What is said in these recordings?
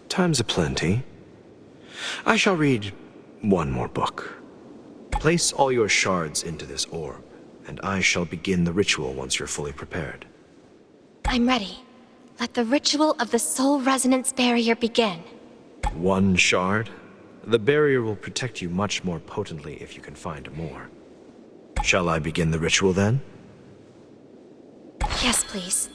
Time's aplenty. I shall read one more book. Place all your shards into this orb, and I shall begin the ritual once you're fully prepared. I'm ready. Let the ritual of the soul resonance barrier begin. One shard? The barrier will protect you much more potently if you can find more. Shall I begin the ritual then? Yes, please.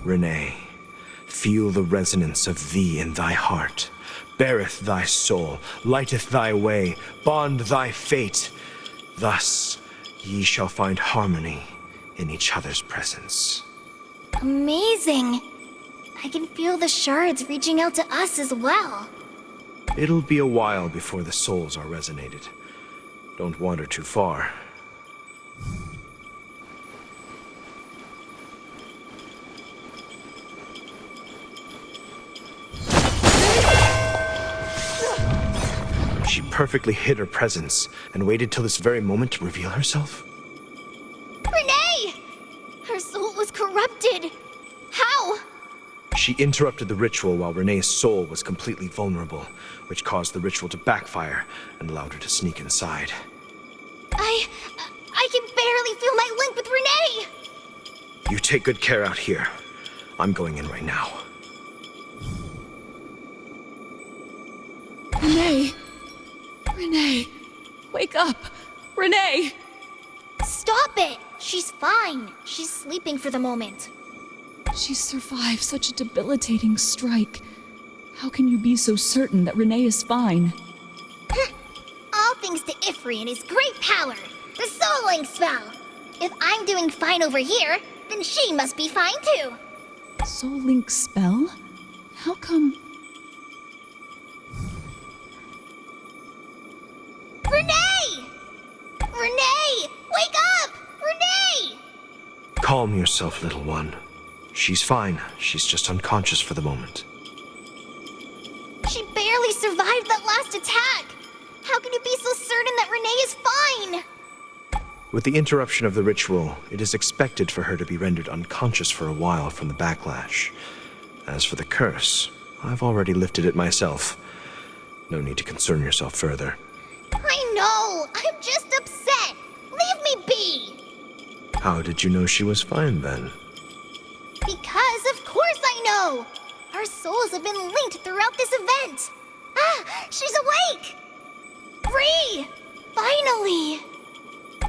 Renee, feel the resonance of thee in thy heart. Beareth thy soul, lighteth thy way, bond thy fate. Thus ye shall find harmony in each other's presence. Amazing! I can feel the shards reaching out to us as well. It'll be a while before the souls are resonated. Don't wander too far. She perfectly hid her presence and waited till this very moment to reveal herself? Renee! Her soul was corrupted! How? She interrupted the ritual while Renee's soul was completely vulnerable, which caused the ritual to backfire and allowed her to sneak inside. I can barely feel my link with Renee! You take good care out here. I'm going in right now. Renee! Renee! Wake up! Renee! Stop it! She's fine. She's sleeping for the moment. She survived such a debilitating strike. How can you be so certain that Renee is fine? All thanks to Ifri and his great power, the Soul Link spell. If I'm doing fine over here, then she must be fine too. Soul Link spell? How come... Renee! Renee! Wake up! Renee! Calm yourself, little one. She's fine. She's just unconscious for the moment. She barely survived that last attack. How can you be so certain that Renee is fine? With the interruption of the ritual, it is expected for her to be rendered unconscious for a while from the backlash. As for the curse, I've already lifted it myself. No need to concern yourself further. I know! I'm just upset! Leave me be! How did you know she was fine, then? Because of course I know! Our souls have been linked throughout this event! Ah! She's awake! Free! Finally!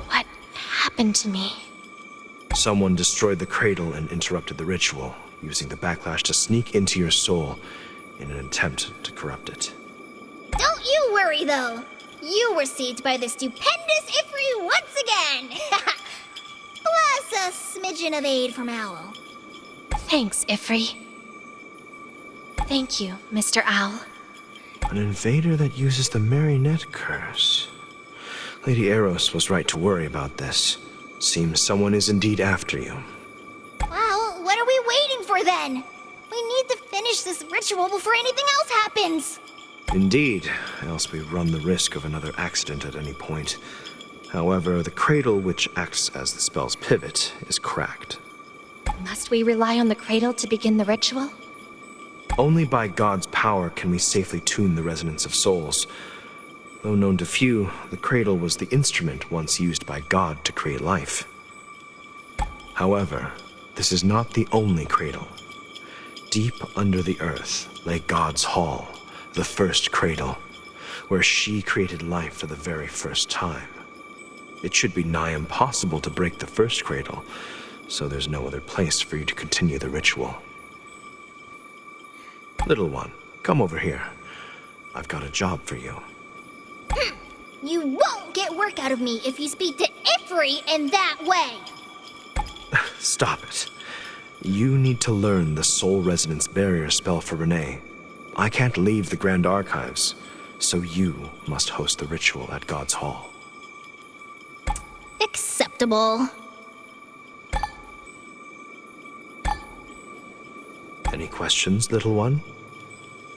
What happened to me? Someone destroyed the cradle and interrupted the ritual, using the backlash to sneak into your soul in an attempt to corrupt it. Don't you worry, though. You were saved by the stupendous Ifri once again! Plus a smidgen of aid from Owl. Thanks, Ifri. Thank you, Mr. Owl. An invader that uses the marionette curse. Lady Eros was right to worry about this. Seems someone is indeed after you. Well, what are we waiting for then? We need to finish this ritual before anything else happens. Indeed, else we run the risk of another accident at any point. However, the cradle, which acts as the spell's pivot, is cracked. Must we rely on the cradle to begin the ritual? Only by God's power can we safely tune the resonance of souls. Though known to few, the cradle was the instrument once used by God to create life. However, this is not the only cradle. Deep under the earth lay God's hall, the first cradle, where she created life for the very first time. It should be nigh impossible to break the first cradle, so there's no other place for you to continue the ritual. Little one, come over here. I've got a job for you. You won't get work out of me if you speak to Ifri in that way. Stop it. You need to learn the soul resonance barrier spell for Renee. I can't leave the Grand Archives, so you must host the ritual at God's Hall. Acceptable. Any questions, little one?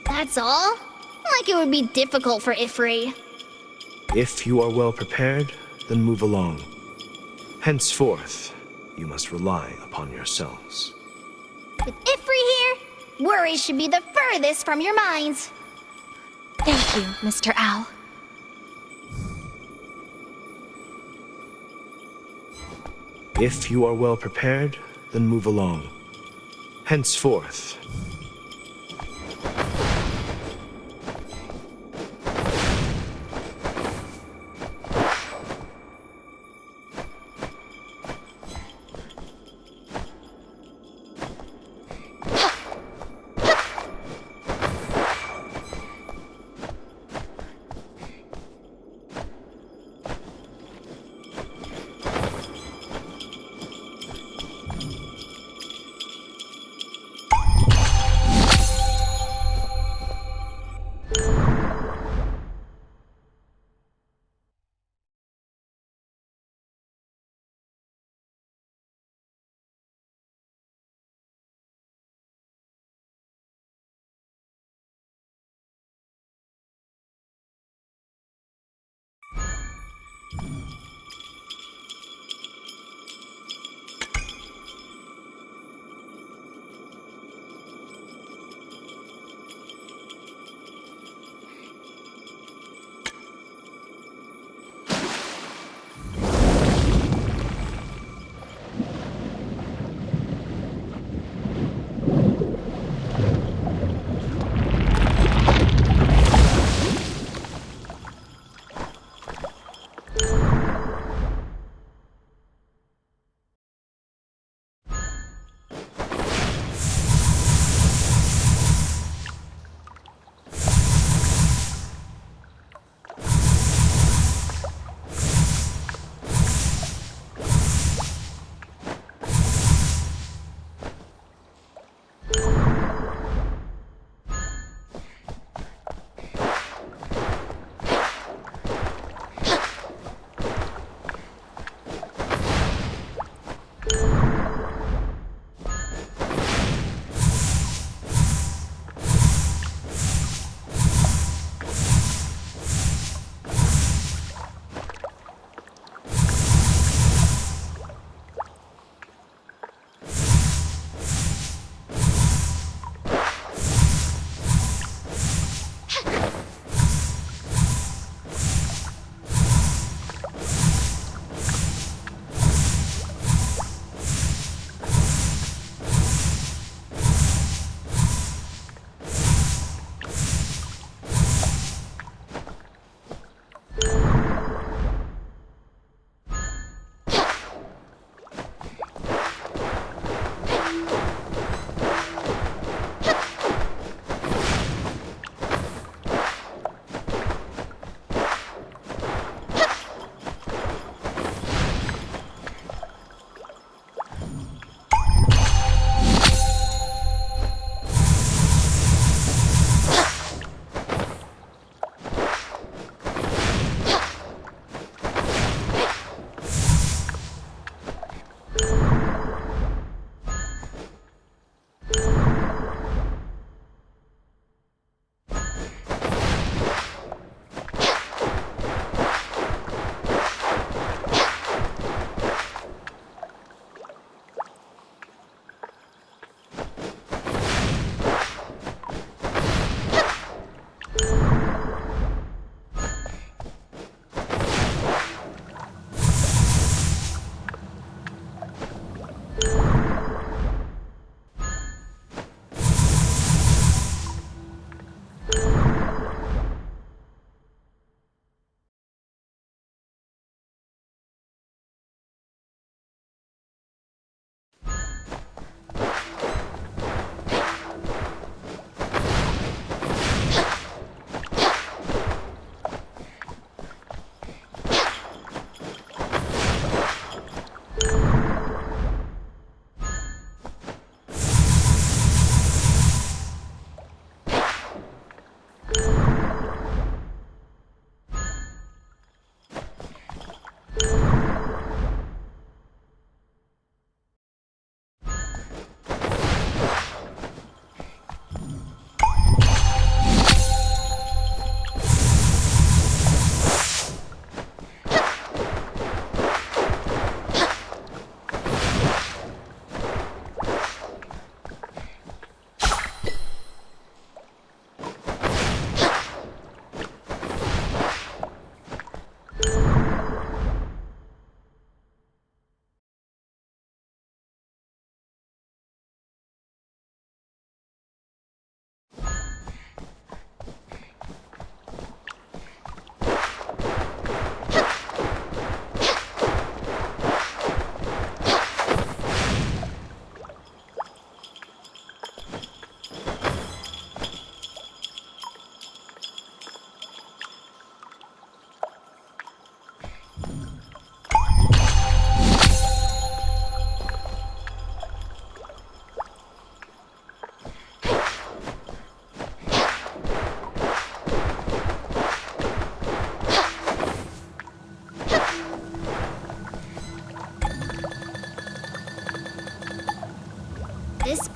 That's all? Like it would be difficult for Ifri. If you are well prepared, then move along. Henceforth, you must rely upon yourselves. With Ifri here, worry should be the furthest from your minds. Thank you, Mr. Owl. If you are well prepared, then move along. Henceforth,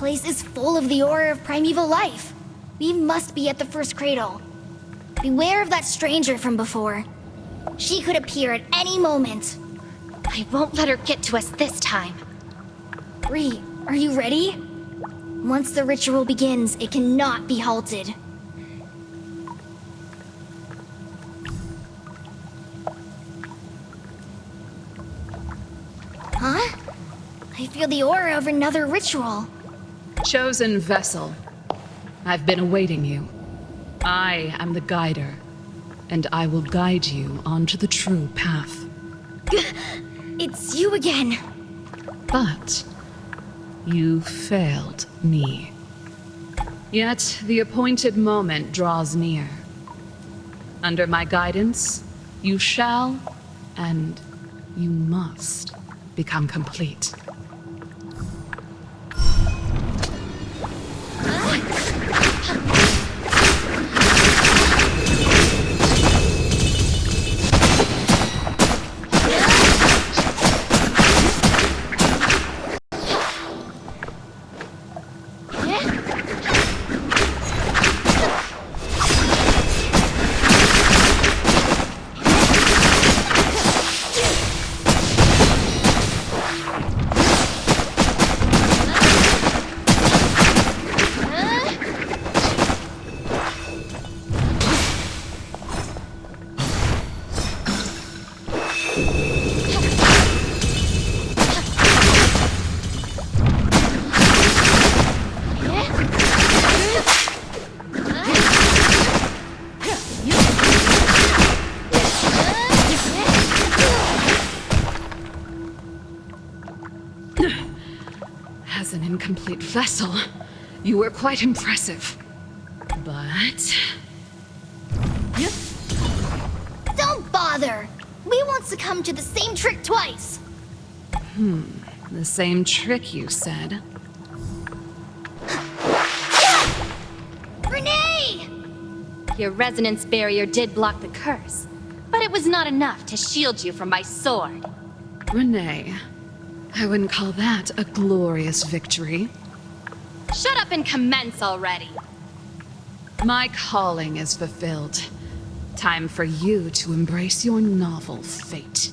place is full of the aura of primeval life. We must be at the first cradle. Beware of that stranger from before. She could appear at any moment. I won't let her get to us this time. Bree, are you ready? Once the ritual begins, it cannot be halted. Huh? I feel the aura of another ritual. Chosen vessel, I've been awaiting you. I am the guider, and I will guide you onto the true path. It's you again. But you failed me. Yet the appointed moment draws near. Under my guidance, you shall and you must become complete. As an incomplete vessel, you were quite impressive. But... Don't bother! We won't succumb to the same trick twice! the same trick, you said. Renee! Your resonance barrier did block the curse, but it was not enough to shield you from my sword. Renee, I wouldn't call that a glorious victory. Shut up and commence already. My calling is fulfilled. Time for you to embrace your novel fate.